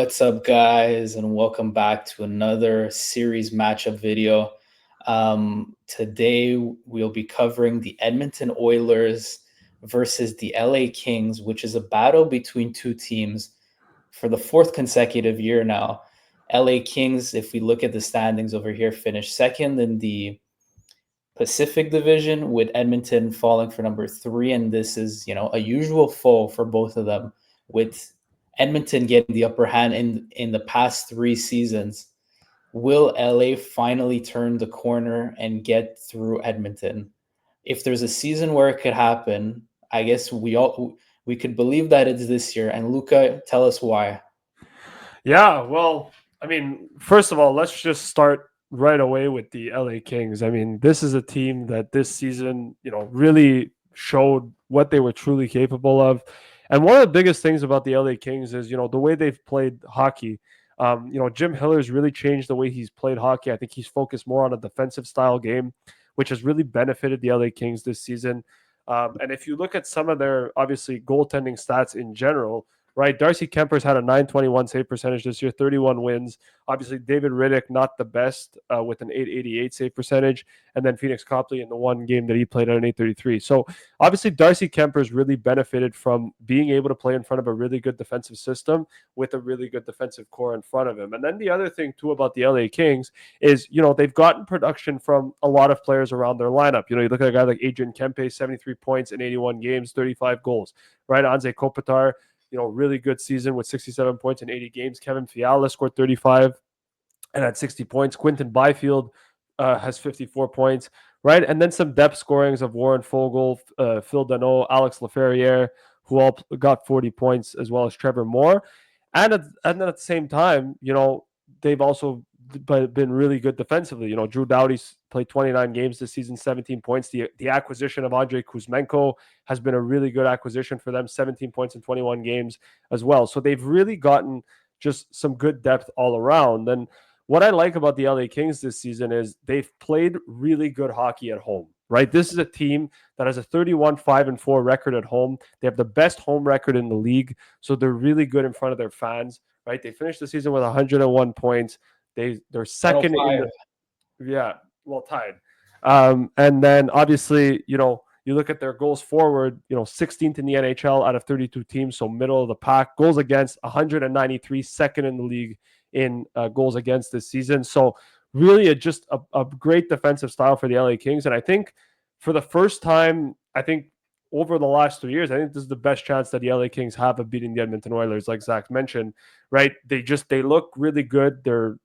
What's up, guys, and welcome back to another series matchup video. Today, we'll be covering the Edmonton Oilers versus the LA Kings, which is a battle between two teams for the fourth consecutive year now. LA Kings, if we look at the standings over here, finished second in the Pacific Division, with Edmonton falling for number three. And this is, a usual foe for both of them, with Edmonton getting the upper hand in the past three seasons. Will LA finally turn the corner and get through Edmonton? If there's a season where it could happen, I guess we could believe that it's this year. And Luca, tell us why. Yeah, well, first of all, let's just start right away with the LA Kings. This is a team that this season, really showed what they were truly capable of. And one of the biggest things about the LA Kings is, the way they've played hockey. Jim Hiller's really changed the way he's played hockey. I think he's focused more on a defensive style game, which has really benefited the LA Kings this season. And if you look at some of their, obviously, goaltending stats in general, right? Darcy Kemper's had a .921 save percentage this year, 31 wins. Obviously, David Riddick, not the best with an .888 save percentage. And then Phoenix Copley in the one game that he played at an .833. So obviously, Darcy Kemper's really benefited from being able to play in front of a really good defensive system with a really good defensive core in front of him. And then the other thing, too, about the LA Kings is, they've gotten production from a lot of players around their lineup. You look at a guy like Adrian Kempe, 73 points in 81 games, 35 goals, right? Anze Kopitar, really good season with 67 points in 80 games. Kevin Fiala scored 35 and had 60 points. Quinton Byfield has 54 points, right? And then some depth scorings of Warren Fogle, Phil Danault, Alex Laferriere, who all got 40 points, as well as Trevor Moore. And then at the same time, they've also been really good defensively. Drew Doughty's played 29 games this season, 17 points. The acquisition of Andrei Kuzmenko has been a really good acquisition for them, 17 points in 21 games as well. So they've really gotten just some good depth all around. And what I like about the LA Kings this season is they've played really good hockey at home, right? This is a team that has a 31-5-4 record at home. They have the best home record in the league. So they're really good in front of their fans, right? They finished the season with 101 points. They're second in the tied. And then obviously, you look at their goals forward, 16th in the NHL out of 32 teams, so middle of the pack. Goals against 193, second in the league in goals against this season. So really just a great defensive style for the LA Kings. And I think for the first time, over the last 2 years, I think this is the best chance that the LA Kings have of beating the Edmonton Oilers, like Zach mentioned, right? They look really good. They're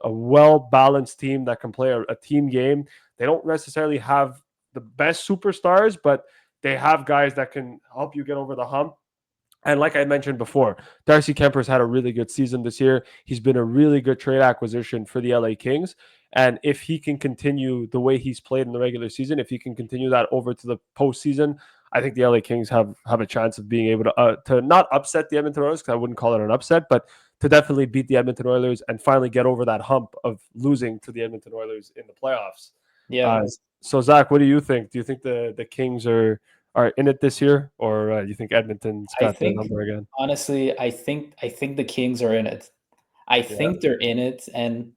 a well-balanced team that can play a team game. They don't necessarily have the best superstars, but they have guys that can help you get over the hump. And like I mentioned before, Darcy Kemper's had a really good season this year. He's been a really good trade acquisition for the LA Kings. And if he can continue the way he's played in the regular season, if he can continue that over to the postseason, I think the LA Kings have a chance of being able to not upset the Edmonton Oilers, because I wouldn't call it an upset, but to definitely beat the Edmonton Oilers and finally get over that hump of losing to the Edmonton Oilers in the playoffs. Yeah. So Zach, what do you think? Do you think the Kings are in it this year, or you think Edmonton's got their number again? Honestly, I think the Kings are in it. I think they're in it, and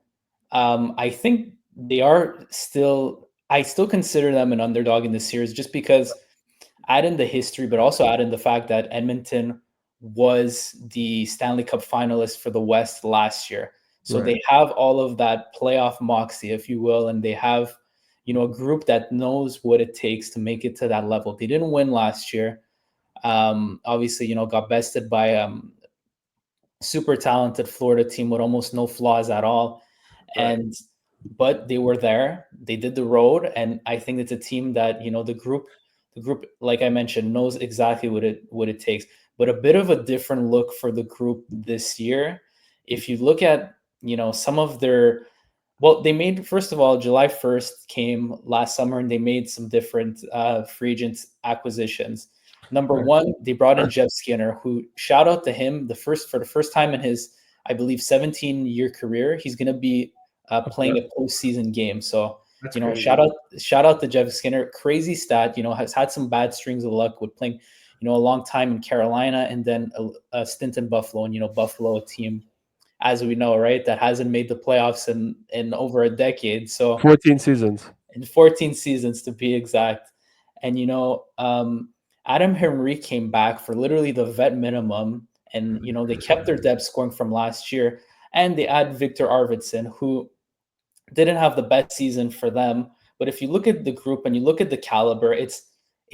I think they are still. I still consider them an underdog in this series, just because add in the history, but also add in the fact that Edmonton was the Stanley Cup finalist for the West last year. So they have all of that playoff moxie, if you will, and they have, a group that knows what it takes to make it to that level. They didn't win last year. Obviously, got bested by super talented Florida team with almost no flaws at all. Right. But they were there. They did the road, and I think it's a team that, the group, like I mentioned, knows exactly what it takes. But a bit of a different look for the group this year. If you look at, some of their, well, they made, first of all, July 1st came last summer, and they made some different free agent acquisitions. Number one, they brought in Jeff Skinner, who, shout out to him, for the first time in his, I believe, 17-year career, he's going to be playing a postseason game. So, Crazy. shout out to Jeff Skinner. Crazy stat, has had some bad strings of luck with playing, a long time in Carolina, and then a stint in Buffalo, and, Buffalo, a team as we know, right, that hasn't made the playoffs in over a decade. So 14 seasons. in 14 seasons to be exact. And Adam Henry came back for literally the vet minimum, and they kept their depth scoring from last year, and they add Victor Arvidsson, who didn't have the best season for them. But if you look at the group and you look at the caliber, it's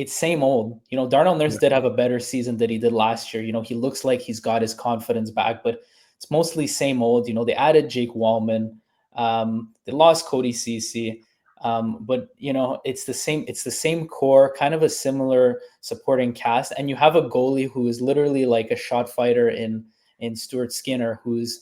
same old. Darnell Nurse Yeah. did have a better season than he did last year. He looks like he's got his confidence back, but it's mostly same old. They added Jake Wallman. They lost Cody Ceci. But it's the same. It's the same core, kind of a similar supporting cast, and you have a goalie who is literally like a shot fighter in Stuart Skinner, who's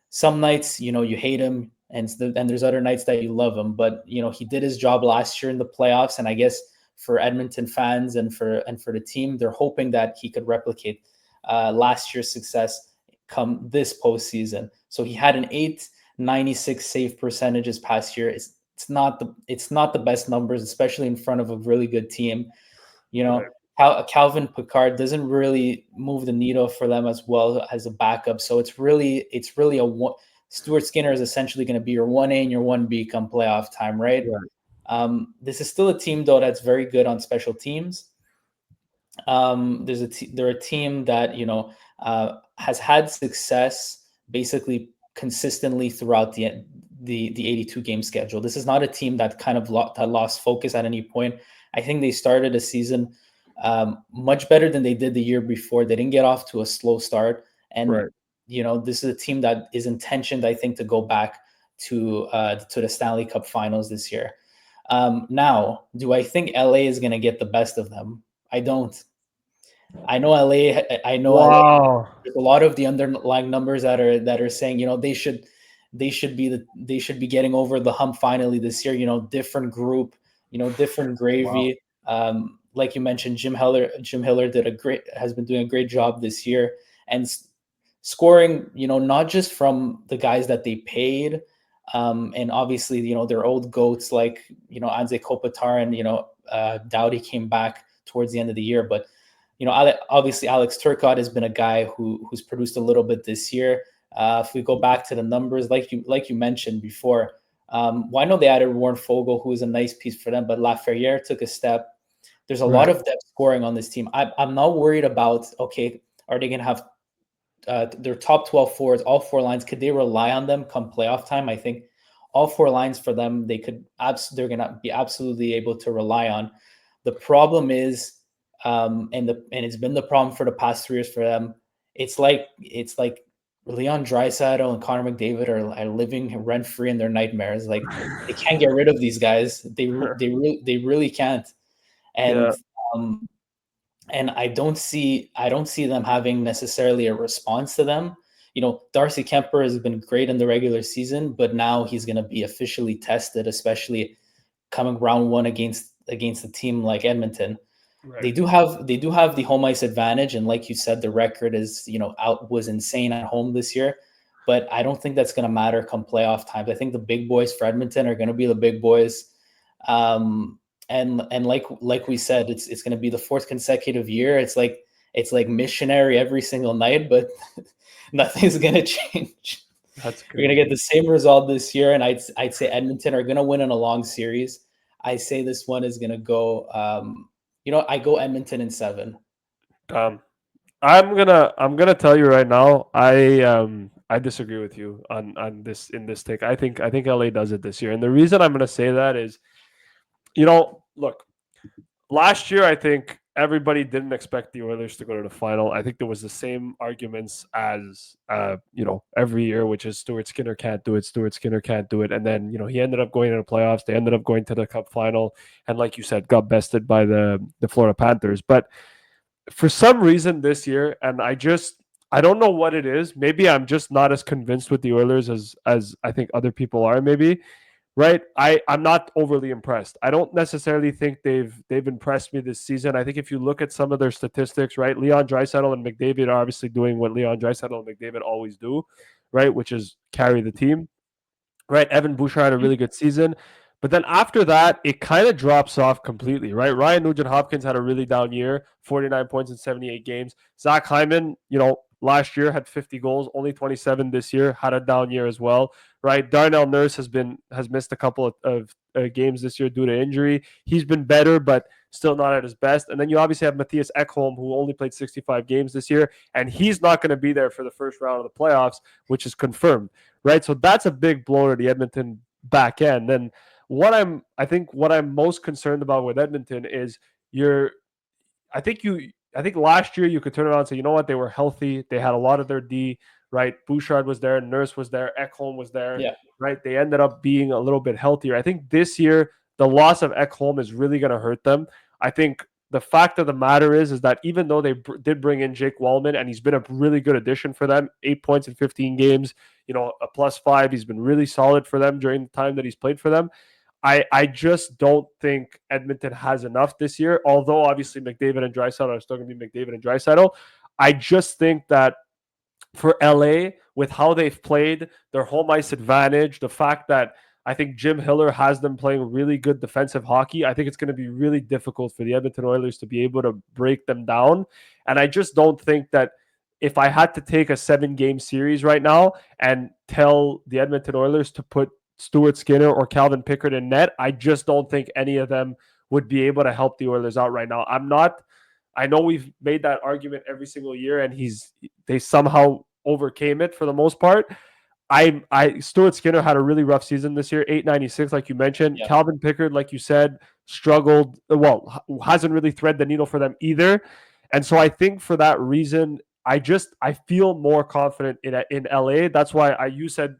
some nights you hate him, and there's other nights that you love him. But he did his job last year in the playoffs, and I guess for Edmonton fans and for the team, they're hoping that he could replicate last year's success come this postseason. So he had an 896 save percentage this past year. It's not the best numbers, especially in front of a really good team. Right. Calvin Pickard doesn't really move the needle for them as well as a backup. So it's really a one. Stuart Skinner is essentially going to be your 1A and your 1B come playoff time, right? This is still a team though that's very good on special teams. They're a team that has had success basically consistently throughout the 82 game schedule. This is not a team that kind of lost focus at any point. I think they started a season much better than they did the year before. They didn't get off to a slow start, and Right. this is a team that is intentioned, I think, to go back to the Stanley Cup Finals this year. Now, do I think LA is going to get the best of them? I don't. I know LA. I know LA. Wow. There's a lot of the underlying numbers that are saying they should be getting over the hump finally this year. Different group, different Wow. gravy. Like you mentioned, Jim Hiller has been doing a great job this year, and scoring. Not just from the guys that they paid, and obviously their old goats like Anze Kopitar and Doughty came back towards the end of the year, but obviously Alex Turcotte has been a guy who's produced a little bit this year. If we go back to the numbers, like you mentioned before, I know they added Warren Fogle, who is a nice piece for them, but Laferriere took a step. There's a lot Right. of depth scoring on this team. I'm not worried about, okay, are they going to have their top 12 forwards, all four lines? Could they rely on them come playoff time? I think all four lines for them, they're going to be absolutely able to rely on. The problem is, and it's been the problem for the past 3 years for them. It's like Leon Draisaitl and Connor McDavid are living rent free in their nightmares. Like they can't get rid of these guys. They really can't. Yeah. And um, I don't see them having necessarily a response to them. Darcy Kemper has been great in the regular season, but now he's going to be officially tested, especially coming round one against a team like Edmonton. Right. They do have the home ice advantage, and like you said, the record is was insane at home this year. But I don't think that's going to matter come playoff times. I think the big boys for Edmonton are going to be the big boys. And like we said, it's going to be the 4th consecutive year. It's like missionary every single night, but nothing's going to change. That's You're going to crazy. get the same result this year, and I'd say Edmonton are going to win in a long series. I say this one is going to go. I go Edmonton in 7. I'm gonna tell you right now. I disagree with you on this in this take. I think LA does it this year, and the reason I'm gonna say that is, look, last year I think everybody didn't expect the Oilers to go to the final. I think there was the same arguments as every year, which is Stuart Skinner can't do it, Stuart Skinner can't do it, and then he ended up going to the playoffs. They ended up going to the Cup final, and like you said, got bested by the Florida Panthers. But for some reason this year, and I don't know what it is. Maybe I'm just not as convinced with the Oilers as I think other people are. Maybe, right? I'm not overly impressed. I don't necessarily think they've impressed me this season. I think if you look at some of their statistics, right, Leon Draisaitl and McDavid are obviously doing what Leon Draisaitl and McDavid always do, right, which is carry the team. Right, Evan Bouchard had a really good season. But then after that, it kind of drops off completely, right? Ryan Nugent Hopkins had a really down year, 49 points in 78 games. Zach Hyman, last year had 50 goals, only 27 this year, had a down year as well, right? Darnell Nurse has missed a couple of games this year due to injury. He's been better, but still not at his best. And then you obviously have Matthias Ekholm, who only played 65 games this year, and he's not going to be there for the first round of the playoffs, which is confirmed, right? So that's a big blow to the Edmonton back end. And I think what I'm most concerned about with Edmonton is you're I think last year you could turn around and say, you know what, they were healthy. They had a lot of their D, right? Bouchard was there, Nurse was there, Ekholm was there, Yeah. right? They ended up being a little bit healthier. I think this year the loss of Ekholm is really going to hurt them. I think the fact of the matter is that even though they did bring in Jake Wallman and he's been a really good addition for them, 8 points in 15 games, a +5, he's been really solid for them during the time that he's played for them. I just don't think Edmonton has enough this year, although obviously McDavid and Draisaitl are still going to be McDavid and Draisaitl. I just think that for LA, with how they've played, their home ice advantage, the fact that I think Jim Hiller has them playing really good defensive hockey, I think it's going to be really difficult for the Edmonton Oilers to be able to break them down. And I just don't think that if I had to take a 7-game series right now and tell the Edmonton Oilers to put Stuart Skinner or Calvin Pickard in net, I just don't think any of them would be able to help the Oilers out right now. I know we've made that argument every single year, and they somehow overcame it for the most part. Stuart Skinner had a really rough season this year, 896, like you mentioned. Yeah. Calvin Pickard, like you said, struggled. Well, hasn't really threaded the needle for them either. And so I think for that reason, I feel more confident in LA. That's why you said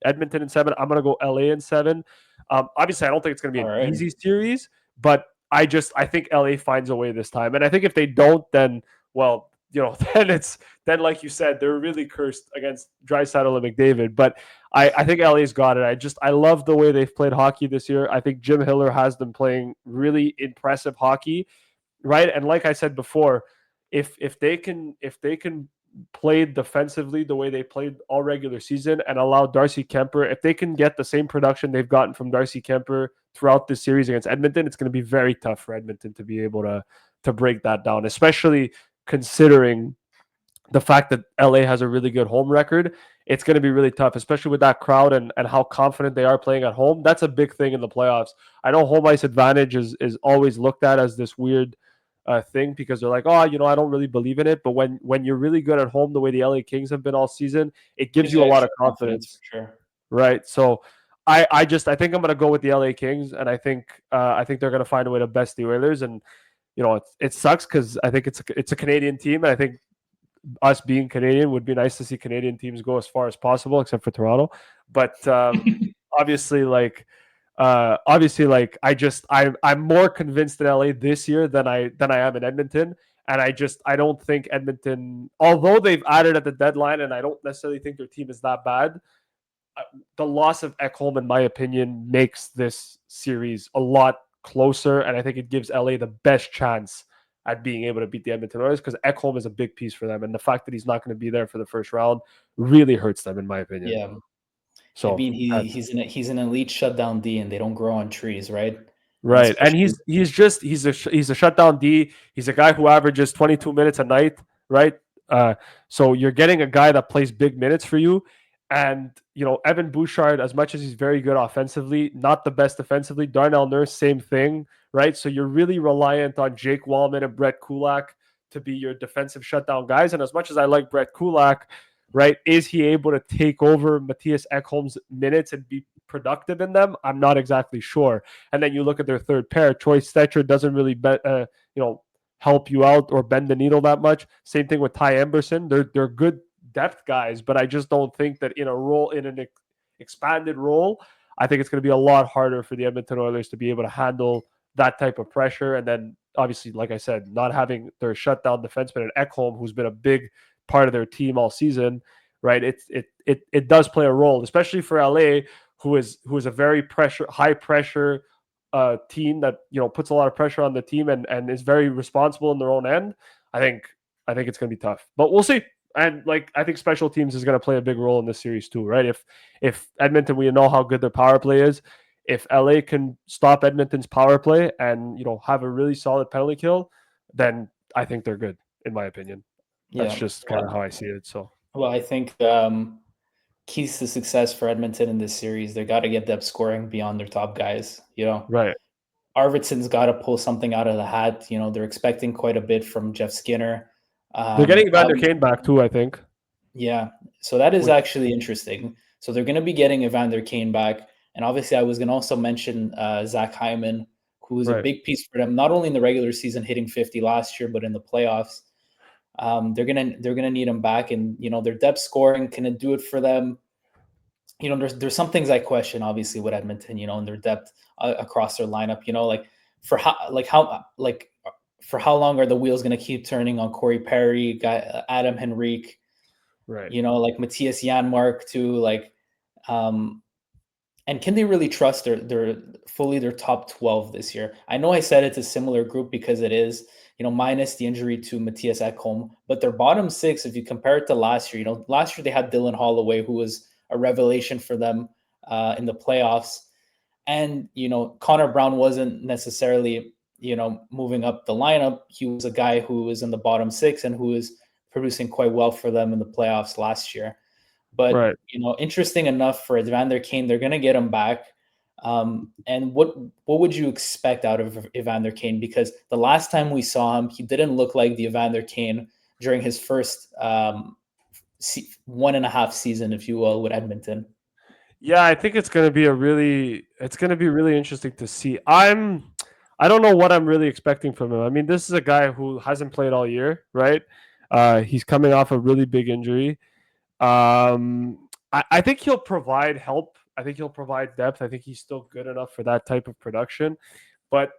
Edmonton in 7. I'm gonna go LA in 7. Obviously, I don't think it's gonna be an easy series, but I think LA finds a way this time. And I think if they don't, then well, then like you said, they're really cursed against Draisaitl and McDavid. But I think LA's got it. I love the way they've played hockey this year. I think Jim Hiller has them playing really impressive hockey, right? And like I said before, if they can play defensively the way they played all regular season and allow Darcy Kemper, if they can get the same production they've gotten from Darcy Kemper throughout this series against Edmonton, it's going to be very tough for Edmonton to be able to break that down, especially considering the fact that LA has a really good home record. It's going to be really tough, especially with that crowd and how confident they are playing at home. That's a big thing in the playoffs. I know home ice advantage is always looked at as this weird thing because they're like, oh, I don't really believe in it. But when you're really good at home, the way the LA Kings have been all season, it gives you a lot of confidence. For sure. Right. So I think I'm going to go with the LA Kings, and I think they're going to find a way to best the Oilers. And it sucks because I think it's a Canadian team, and I think us being Canadian would be nice to see Canadian teams go as far as possible, except for Toronto. But obviously, I'm more convinced in LA this year than I am in Edmonton. And I don't think Edmonton, although they've added at the deadline, and I don't necessarily think their team is that bad, the loss of Ekholm, in my opinion, makes this series a lot closer, and I think it gives LA the best chance at being able to beat the Edmonton Oilers because Ekholm is a big piece for them, and the fact that he's not going to be there for the first round really hurts them, in my opinion. Yeah. So I mean, he's an elite shutdown D, and they don't grow on trees, right? Right, and he's a shutdown D. He's a guy who averages 22 minutes a night, right? So you're getting a guy that plays big minutes for you. And, Evan Bouchard, as much as he's very good offensively, not the best defensively. Darnell Nurse, same thing, right? So you're really reliant on Jake Wallman and Brett Kulak to be your defensive shutdown guys. And as much as I like Brett Kulak, right, is he able to take over Matthias Ekholm's minutes and be productive in them? I'm not exactly sure. And then you look at their third pair. Troy Stetcher doesn't really, help you out or bend the needle that much. Same thing with Ty Emberson. They're good depth guys, but I just don't think that in an expanded role, I think it's going to be a lot harder for the Edmonton Oilers to be able to handle that type of pressure. And then obviously, like I said, not having their shutdown defenseman at Ekholm, who's been a big part of their team all season, right? It does play a role, especially for LA, who is a very high pressure team that puts a lot of pressure on the team and is very responsible in their own end. I think it's going to be tough, but we'll see. And I think special teams is going to play a big role in this series too, right? If Edmonton, we know how good their power play is. If LA can stop Edmonton's power play and have a really solid penalty kill, then I think they're good, in my opinion. That's Yeah. just kind of how I see it. So Well, I think keys to success for Edmonton in this series, they got to get depth scoring beyond their top guys. right, Arvidsson's got to pull something out of the hat. They're expecting quite a bit from Jeff Skinner. they're getting Evander Adam, Kane back too, I think. yeah, so that is Which actually interesting. So they're going to be getting Evander Kane back, and obviously I was going to also mention Zach Hyman, who is a right, big piece for them, not only in the regular season hitting 50 last year, but in the playoffs. They're gonna need him back, and their depth scoring can it do it for them. There's some things I question, obviously, with Edmonton, and their depth across their lineup. For how long are the wheels going to keep turning on Corey Perry, Adam Henrique, right. like Matthias Janmark too, um, and can they really trust their top 12 this year? I know I said it's a similar group because it is, minus the injury to Matthias Ekholm, but their bottom six, if you compare it to last year, last year they had Dylan Holloway, who was a revelation for them in the playoffs. And, Connor Brown wasn't necessarily, moving up the lineup. He was a guy who was in the bottom six and who was producing quite well for them in the playoffs last year. But Right. interesting enough for Evander Kane, they're going to get him back. And what would you expect out of Evander Kane? Because the last time we saw him, he didn't look like the Evander Kane during his first 1.5 season, if you will, with Edmonton. Yeah, I think it's gonna be really interesting to see. I don't know what I'm really expecting from him. I mean, this is a guy who hasn't played all year, right? He's coming off a really big injury. I think he'll provide help. I think he'll provide depth. I think he's still good enough for that type of production. But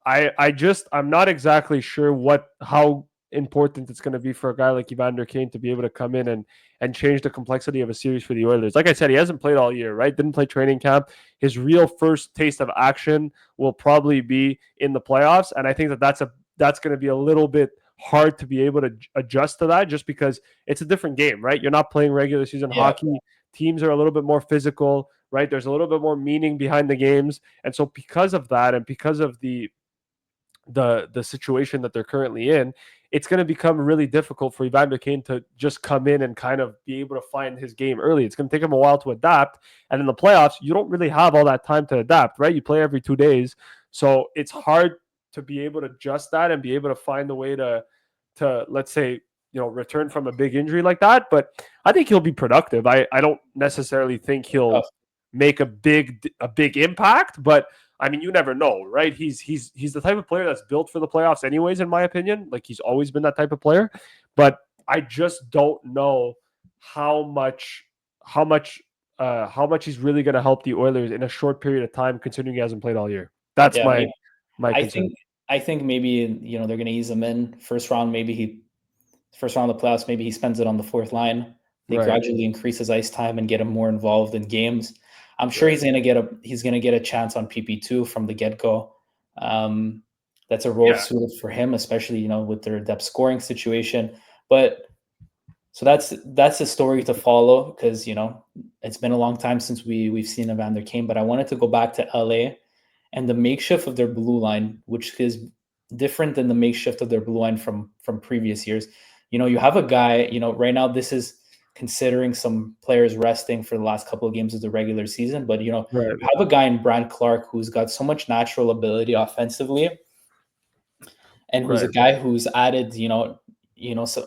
I'm not exactly sure how important it's going to be for a guy like Evander Kane to be able to come in and change the complexity of a series for the Oilers. Like I said, he hasn't played all year, right? Didn't play training camp. His real first taste of action will probably be in the playoffs, and I think that's going to be a little bit hard to be able to adjust to that, just because it's a different game, right? You're not playing regular season Yeah, hockey. Teams are a little bit more physical, right? There's a little bit more meaning behind the games, and so because of that, and because of the situation that they're currently in, it's going to become really difficult for Evander Kane to just come in and kind of be able to find his game early. It's going to take him a while to adapt. And in the playoffs, you don't really have all that time to adapt, right? You play every 2 days. So it's hard to be able to adjust that and be able to find a way to let's say, return from a big injury like that. But I think he'll be productive. I don't necessarily think he'll tough. make a big impact, but I mean, you never know, right? He's the type of player that's built for the playoffs, anyways. In my opinion, like he's always been that type of player. But I just don't know how much he's really going to help the Oilers in a short period of time, considering he hasn't played all year. That's Yeah, my I concern. think I think maybe they're going to ease him in first round. First round of the playoffs, maybe he spends it on the fourth line. They Right, gradually increase his ice time and get him more involved in games. I'm sure right. he's gonna get a chance on PP2 from the get go. Um, that's a role Yeah, suited for him, especially with their depth scoring situation. But so that's a story to follow because it's been a long time since we've seen Evander Kane. But I wanted to go back to LA and the makeshift of their blue line, which is different than the makeshift of their blue line from previous years. You have a guy. Right now this is considering some players resting for the last couple of games of the regular season, but right, you have a guy in Brant Clark who's got so much natural ability offensively and who's a right. guy who's added, so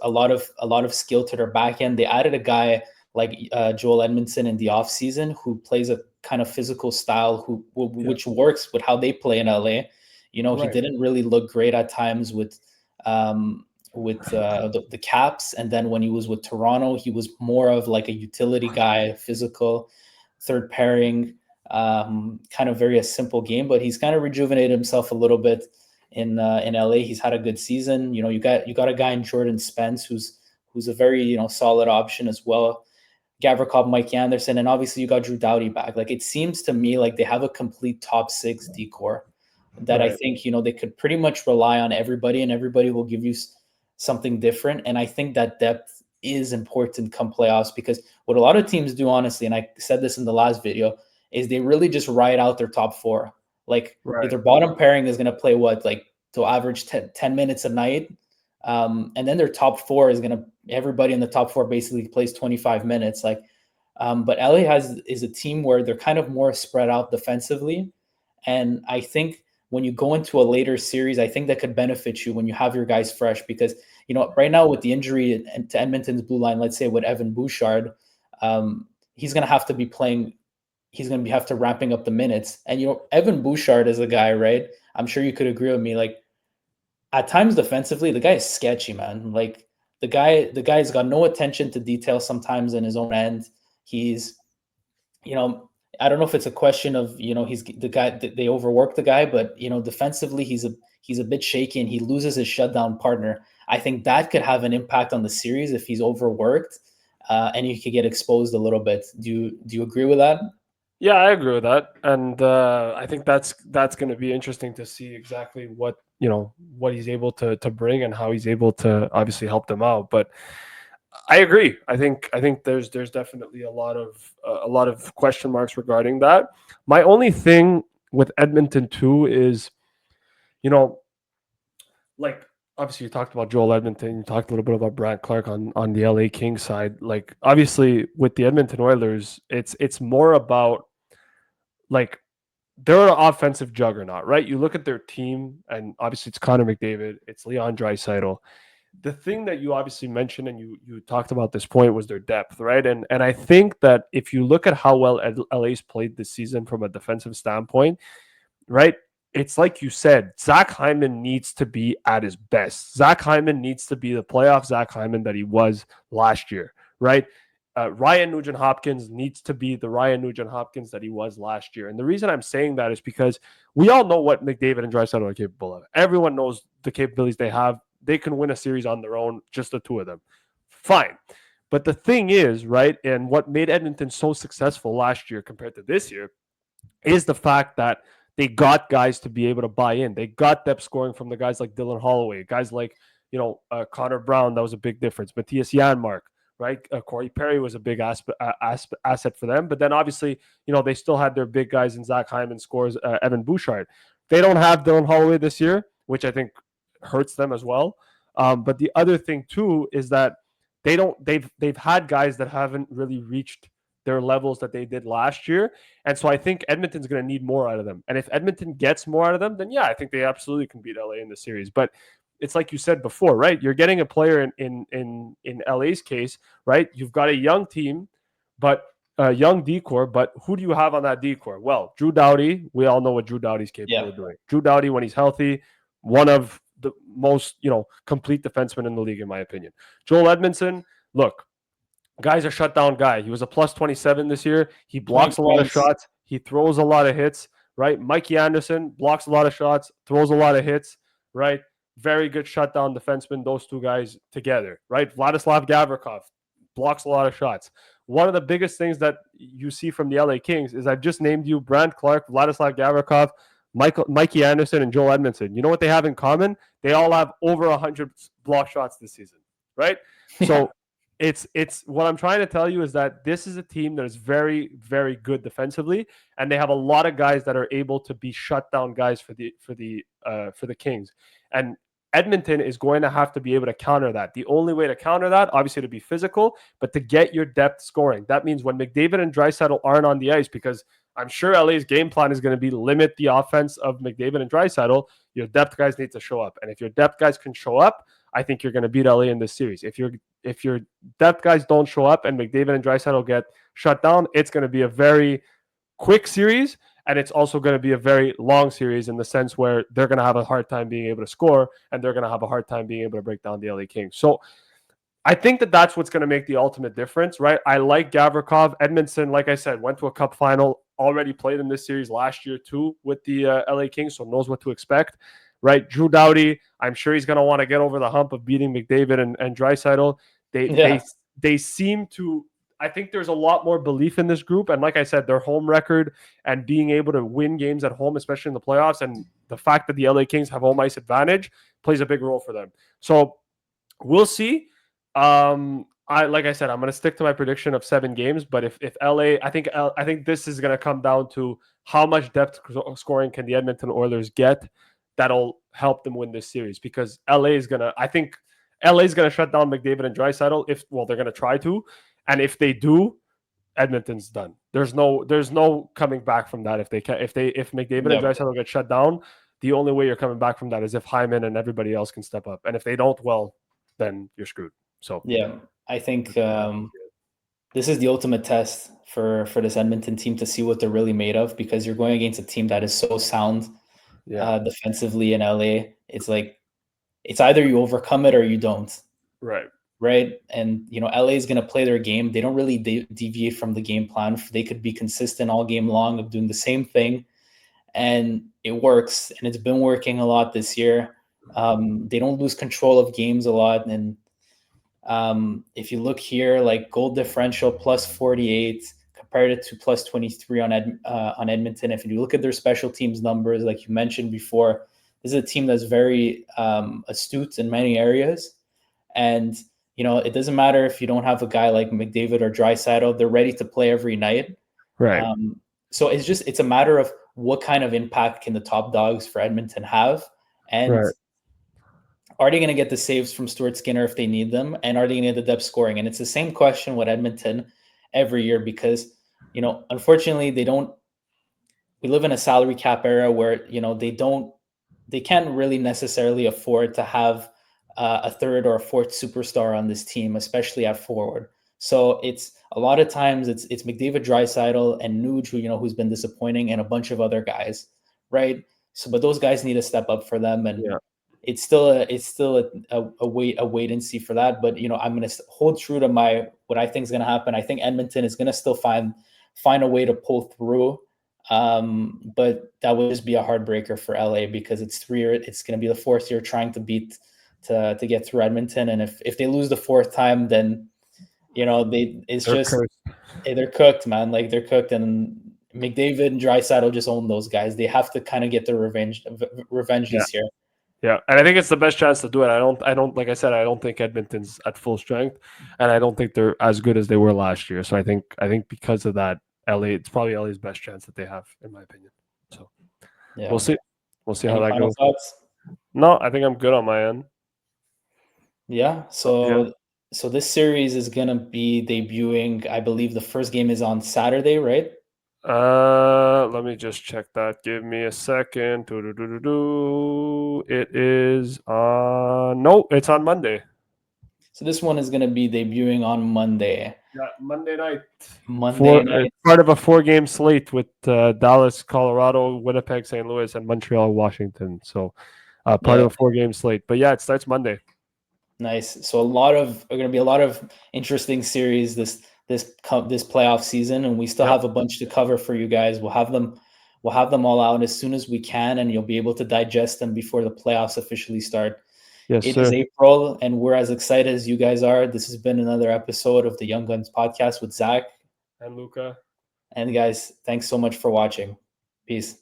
a lot of skill to their back end. They added a guy like Joel Edmondson in the offseason who plays a kind of physical style Yeah, which works with how they play in LA. He right, didn't really look great at times with the Caps, and then when he was with Toronto, he was more of like a utility guy, physical, third pairing, kind of very a simple game. But he's kind of rejuvenated himself a little bit in LA. He's had a good season. You got a guy in Jordan Spence who's a very solid option as well. Gavrikov, Mike Anderson, and obviously you got Drew Doughty back. Like it seems to me like they have a complete top six decor that I right, think they could pretty much rely on everybody, and everybody will give you something different. And I think that depth is important come playoffs because what a lot of teams do, honestly, and I said this in the last video, is they really just ride out their top four. Like if right. their bottom pairing is going to play what, like to average 10 minutes a night, And then their top four is gonna everybody in the top four basically plays 25 minutes. Like, but LA is a team where they're kind of more spread out defensively, and I think when you go into a later series, I think that could benefit you when you have your guys fresh because right now with the injury to Edmonton's blue line, let's say with Evan Bouchard, he's gonna have to be playing. He's going to have to ramping up the minutes, and Evan Bouchard is a guy, right? I'm sure you could agree with me. Like at times defensively, the guy is sketchy, man. Like the guy's got no attention to detail sometimes in his own end. He's, you know, I don't know if it's a question of, he's the guy that they overwork the guy, but defensively he's a bit shaky and he loses his shutdown partner. I think that could have an impact on the series if he's overworked, and he could get exposed a little bit. Do you agree with that? Yeah, I agree with that, and I think that's going to be interesting to see exactly what what he's able to bring and how he's able to obviously help them out. But I agree. I think there's definitely a lot of question marks regarding that. My only thing with Edmonton too is, like obviously you talked about Joel Edmonton, you talked a little bit about Brant Clark on the LA Kings side. Like obviously with the Edmonton Oilers, it's more about like they're an offensive juggernaut, right? You look at their team, and obviously it's Connor McDavid, it's Leon Draisaitl. The thing that you obviously mentioned and you talked about this point was their depth, right? And I think that if you look at how well LA's played this season from a defensive standpoint, right? It's like you said, Zach Hyman needs to be at his best. Zach Hyman needs to be the playoff Zach Hyman that he was last year, right? Ryan Nugent-Hopkins needs to be the Ryan Nugent-Hopkins that he was last year. And the reason I'm saying that is because we all know what McDavid and Draisaitl are capable of. Everyone knows the capabilities they have. They can win a series on their own, just the two of them. Fine. But the thing is, right, and what made Edmonton so successful last year compared to this year is the fact that they got guys to be able to buy in. They got depth scoring from the guys like Dylan Holloway, guys like, Connor Brown. That was a big difference. Matthias Janmark, right? Corey Perry was a big asset for them. But then obviously, they still had their big guys in Zach Hyman, scores, Evan Bouchard. They don't have Dylan Holloway this year, which I think hurts them as well. But the other thing too is that they've had guys that haven't really reached their levels that they did last year. And so I think Edmonton's going to need more out of them. And if Edmonton gets more out of them, then yeah, I think they absolutely can beat LA in the series. But it's like you said before, right? You're getting a player in LA's case, right? You've got a young team, but a young decor, but who do you have on that decor? Well, Drew Doughty, we all know what Drew Doughty's capable of doing. Drew Doughty, when he's healthy, one of the most, complete defensemen in the league, in my opinion. Joel Edmondson, look, guy's a shutdown guy. He was a plus 27 this year. He blocks a lot of shots. He throws a lot of hits, right? Mikey Anderson blocks a lot of shots, throws a lot of hits, right? Very good shutdown defenseman, those two guys together, right? Vladislav Gavrikov blocks a lot of shots. One of the biggest things that you see from the LA Kings is I've just named you Brant Clark, Vladislav Gavrikov, Mikey Anderson, and Joel Edmondson. You know what they have in common? They all have over 100 block shots this season, right? Yeah. So it's what I'm trying to tell you is that this is a team that is very, very good defensively, and they have a lot of guys that are able to be shutdown guys for the Kings. And Edmonton is going to have to be able to counter that. The only way to counter that, obviously, to be physical, but to get your depth scoring. That means when McDavid and Draisaitl aren't on the ice, because I'm sure LA's game plan is going to be limit the offense of McDavid and Draisaitl, your depth guys need to show up. And if your depth guys can show up, I think you're going to beat LA in this series. If your depth guys don't show up and McDavid and Draisaitl get shut down, it's going to be a very quick series. And it's also going to be a very long series in the sense where they're going to have a hard time being able to score, and they're going to have a hard time being able to break down the LA Kings. So I think that that's what's going to make the ultimate difference, right? I like Gavrikov. Edmondson, like I said, went to a cup final, already played in this series last year too with the LA Kings, so knows what to expect, right? Drew Doughty, I'm sure he's going to want to get over the hump of beating McDavid and Draisaitl. They seem to... I think there's a lot more belief in this group. And like I said, their home record and being able to win games at home, especially in the playoffs, and the fact that the LA Kings have home ice advantage plays a big role for them. So we'll see. Like I said, I'm going to stick to my prediction of 7 games. But if LA, I think this is going to come down to how much depth scoring can the Edmonton Oilers get that'll help them win this series. Because LA is going to, I think LA's going to shut down McDavid and Draisaitl they're going to try to, and if they do, Edmonton's done. There's no coming back from that. If McDavid and Draisaitl get shut down, the only way you're coming back from that is if Hyman and everybody else can step up. And if they don't, well, then you're screwed. So yeah, I think this is the ultimate test for this Edmonton team to see what they're really made of, because you're going against a team that is so sound defensively in LA. It's like it's either you overcome it or you don't. Right. And, LA is going to play their game. They don't really deviate from the game plan. They could be consistent all game long of doing the same thing, and it works. And it's been working a lot this year. They don't lose control of games a lot. And if you look here, like goal differential plus 48 compared it to plus 23 on Edmonton. If you look at their special teams numbers, like you mentioned before, this is a team that's very astute in many areas. And it doesn't matter if you don't have a guy like McDavid or Draisaitl; they're ready to play every night. Right. So it's a matter of what kind of impact can the top dogs for Edmonton have, and are they going to get the saves from Stuart Skinner if they need them, and are they going to get the depth scoring? And it's the same question with Edmonton every year, because unfortunately we live in a salary cap era where they can't really necessarily afford to have a third or a fourth superstar on this team, especially at forward. So it's a lot of times it's McDavid, Draisaitl, and Nuge, who's been disappointing, and a bunch of other guys, right? So, but those guys need to step up for them, and it's still a wait and see for that. But I'm going to hold true to what I think is going to happen. I think Edmonton is going to still find a way to pull through. But that would just be a heartbreaker for LA, because it's going to be the fourth year trying to beat to get through Edmonton, and if they lose the fourth time, then they're cooked, man. Like, they're cooked, and McDavid and Draisaitl just own those guys. They have to kind of get their revenge this year. Yeah, and I think it's the best chance to do it. I don't like I said, I don't think Edmonton's at full strength, and I don't think they're as good as they were last year. So I think because of that, it's probably LA's best chance that they have, in my opinion. So we'll see how that goes. Thoughts? No, I think I'm good on my end. Yeah. So this series is gonna be debuting. I believe the first game is on Saturday, right? Let me just check that. Give me a second. It is no, it's on Monday. So this one is gonna be debuting on Monday. Yeah, Monday night. Night. Part of a 4-game slate with Dallas, Colorado, Winnipeg, St. Louis, and Montreal, Washington. So part of a 4-game slate. But yeah, it starts Monday. Nice. So going to be a lot of interesting series this playoff season, and we still have a bunch to cover for you guys. We'll have them all out as soon as we can, and you'll be able to digest them before the playoffs officially start. Yes, it is April, and we're as excited as you guys are. This has been another episode of the Young Guns podcast with Zach and Luca. And guys, thanks so much for watching. Peace.